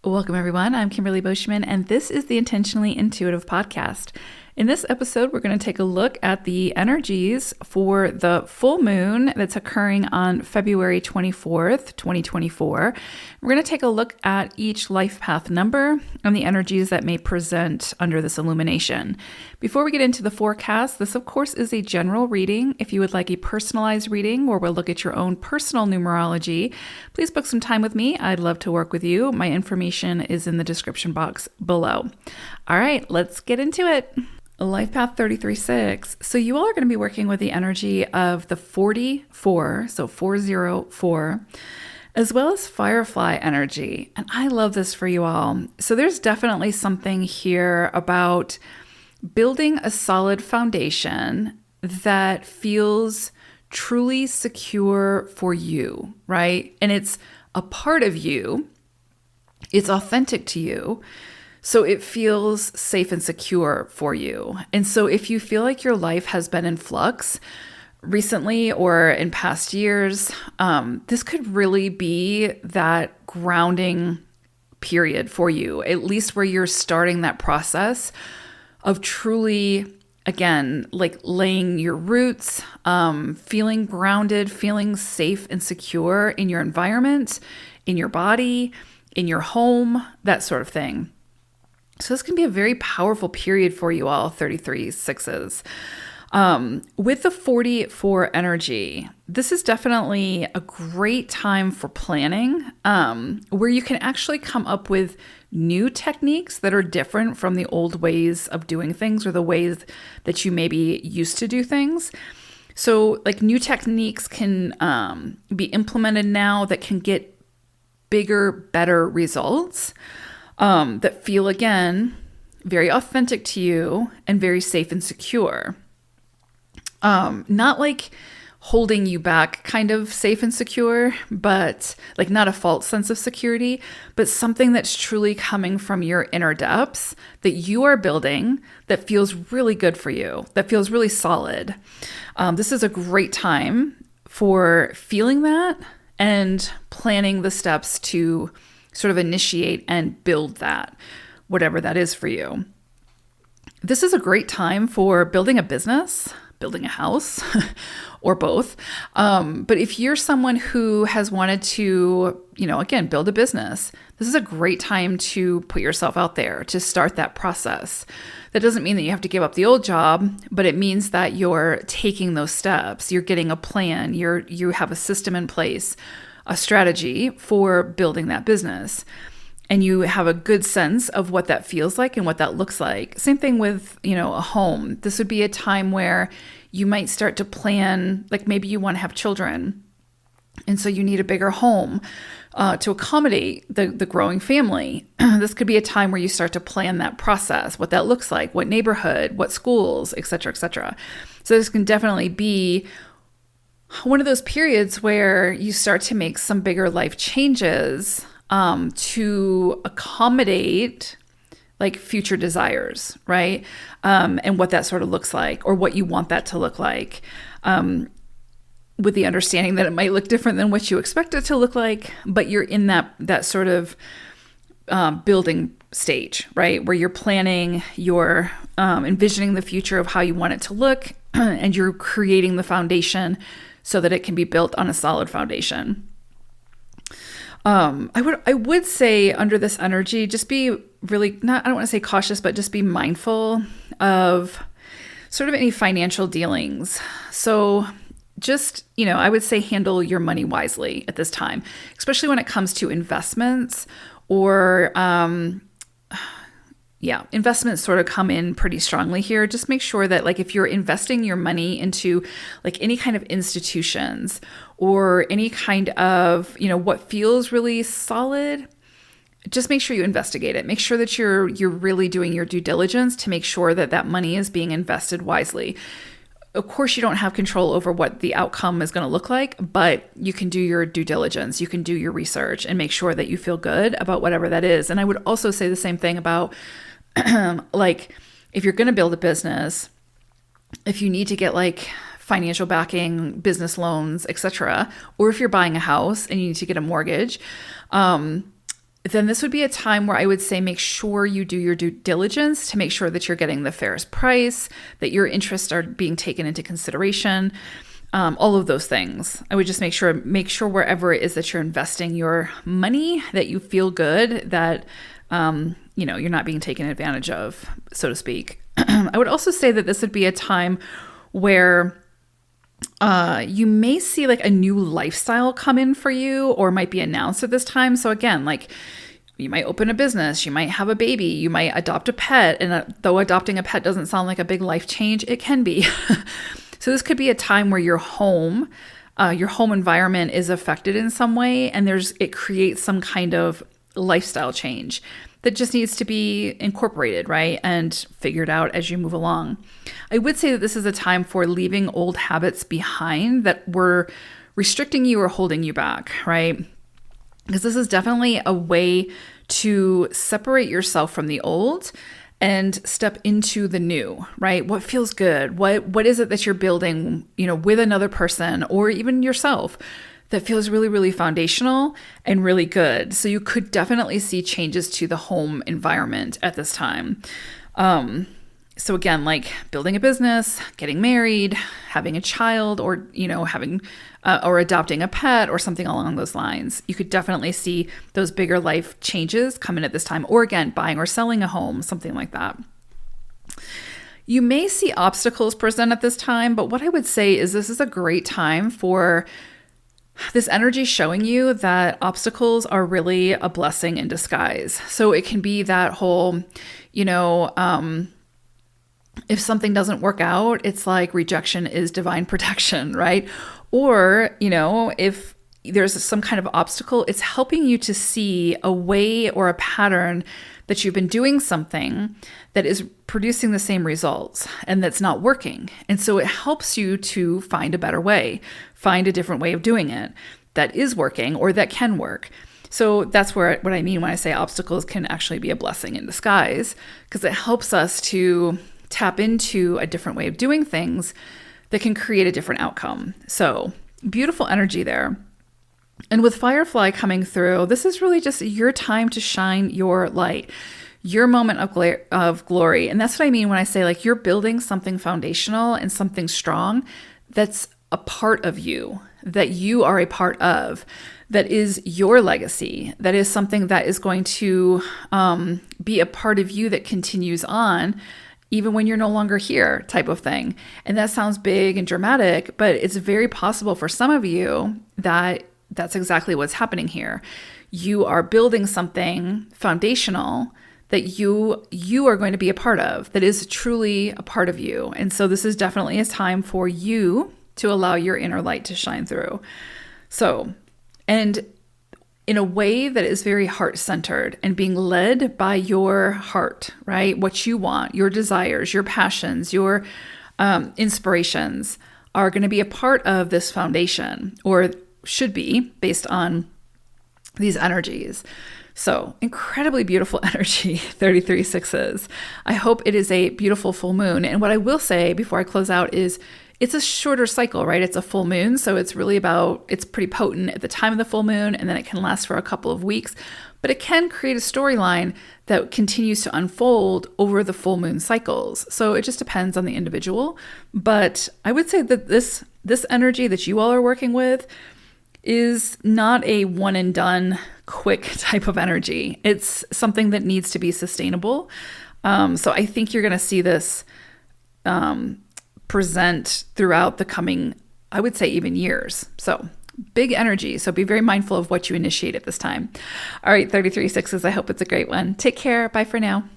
Welcome, everyone. I'm Kimberly Boschman, and this is the Intentionally Intuitive podcast. In this episode, we're going to take a look at the energies for the full moon that's occurring on February 24th, 2024. We're going to take a look at each life path number and the energies that may present under this illumination. Before we get into the forecast, this, of course, is a general reading. If you would like a personalized reading where we'll look at your own personal numerology, please book some time with me. I'd love to work with you. My information is in the description box below. All right, let's get into it. Life Path 33-6. So you all are going to be working with the energy of the 44, so 404, as well as Firefly energy. And I love this for you all. So there's definitely something here about building a solid foundation that feels truly secure for you, right? And it's a part of you. It's authentic to you. So it feels safe and secure for you. And so if you feel like your life has been in flux recently or in past years, this could really be that grounding period for you, at least where you're starting that process of truly, again, like laying your roots, feeling grounded, feeling safe and secure in your environment, in your body, in your home, that sort of thing. So this can be a very powerful period for you all, 33-6s. With the 44 energy, this is definitely a great time for planning, where you can actually come up with new techniques that are different from the old ways of doing things or the ways that you maybe used to do things. So like new techniques can be implemented now that can get bigger, better results. That feel, again, very authentic to you and very safe and secure. Not like holding you back kind of safe and secure, but like not a false sense of security, but something that's truly coming from your inner depths that you are building that feels really good for you, that feels really solid. This is a great time for feeling that and planning the steps to sort of initiate and build that, whatever that is for you. This is a great time for building a business, building a house, or both. But if you're someone who has wanted to, again, build a business, this is a great time to put yourself out there, to start that process. That doesn't mean that you have to give up the old job, but it means that you're taking those steps. You're getting a plan. You have a system in place, a strategy for building that business. And you have a good sense of what that feels like and what that looks like. Same thing with, a home. This would be a time where you might start to plan, like maybe you want to have children. And so you need a bigger home to accommodate the growing family. This could be a time where you start to plan that process, what that looks like, what neighborhood, what schools, et cetera, et cetera. So this can definitely be one of those periods where you start to make some bigger life changes to accommodate like future desires, right? And what that sort of looks like or what you want that to look like, with the understanding that it might look different than what you expect it to look like, but you're in that sort of building stage, right? Where you're planning, you're envisioning the future of how you want it to look, and you're creating the foundation so that it can be built on a solid foundation. I would say under this energy, just be really I don't want to say cautious, but just be mindful of sort of any financial dealings. So just, I would say handle your money wisely at this time, especially when it comes to investments or, investments sort of come in pretty strongly here. Just make sure that like if you're investing your money into like any kind of institutions or any kind of, what feels really solid, just make sure you investigate it. Make sure that you're really doing your due diligence to make sure that that money is being invested wisely. Of course, you don't have control over what the outcome is going to look like, but you can do your due diligence. You can do your research and make sure that you feel good about whatever that is. And I would also say the same thing about like if you're going to build a business, if you need to get like financial backing, business loans, etc., or if you're buying a house and you need to get a mortgage, then this would be a time where I would say make sure you do your due diligence to make sure that you're getting the fairest price, that your interests are being taken into consideration, all of those things. I would just make sure wherever it is that you're investing your money, that you feel good, that you're not being taken advantage of, so to speak. I would also say that this would be a time where you may see like a new lifestyle come in for you or might be announced at this time. So again, like you might open a business, you might have a baby, you might adopt a pet. And though adopting a pet doesn't sound like a big life change, it can be. So this could be a time where your home environment is affected in some way, and it creates some kind of lifestyle change that just needs to be incorporated, right? And figured out as you move along. I would say that this is a time for leaving old habits behind that were restricting you or holding you back, right? Because this is definitely a way to separate yourself from the old and step into the new, right? What feels good? What is it that you're building, with another person or even yourself that feels really, really foundational and really good? So you could definitely see changes to the home environment at this time. So again, like building a business, getting married, having a child, or, having or adopting a pet or something along those lines. You could definitely see those bigger life changes come in at this time, or again, buying or selling a home, something like that. You may see obstacles present at this time, but what I would say is this is a great time for this energy showing you that obstacles are really a blessing in disguise. So it can be that whole, if something doesn't work out, it's like rejection is divine protection, right? Or, if there's some kind of obstacle, it's helping you to see a way or a pattern that you've been doing something that is producing the same results and that's not working. And so it helps you to find a better way, find a different way of doing it that is working or that can work. So that's what I mean when I say obstacles can actually be a blessing in disguise, because it helps us to tap into a different way of doing things that can create a different outcome. So beautiful energy there. And with Firefly coming through, this is really just your time to shine your light, your moment of glory. And that's what I mean when I say like you're building something foundational and something strong that's a part of you, that you are a part of, that is your legacy, that is something that is going to be a part of you that continues on even when you're no longer here, type of thing. And that sounds big and dramatic, but it's very possible for some of you that that's exactly what's happening here. You are building something foundational that you are going to be a part of, that is truly a part of you. And so this is definitely a time for you to allow your inner light to shine through. So, and in a way that is very heart-centered and being led by your heart, right? What you want, your desires, your passions, your inspirations are going to be a part of this foundation, or should be based on these energies. So incredibly beautiful energy, 33/6s. I hope it is a beautiful full moon. And what I will say before I close out is it's a shorter cycle, right? It's a full moon. So it's pretty potent at the time of the full moon, and then it can last for a couple of weeks. But it can create a storyline that continues to unfold over the full moon cycles. So it just depends on the individual. But I would say that this energy that you all are working with is not a one and done quick type of energy. It's something that needs to be sustainable. So I think you're going to see this present throughout the coming, I would say even years. So big energy. So be very mindful of what you initiate at this time. All right, 33/6s. I hope it's a great one. Take care. Bye for now.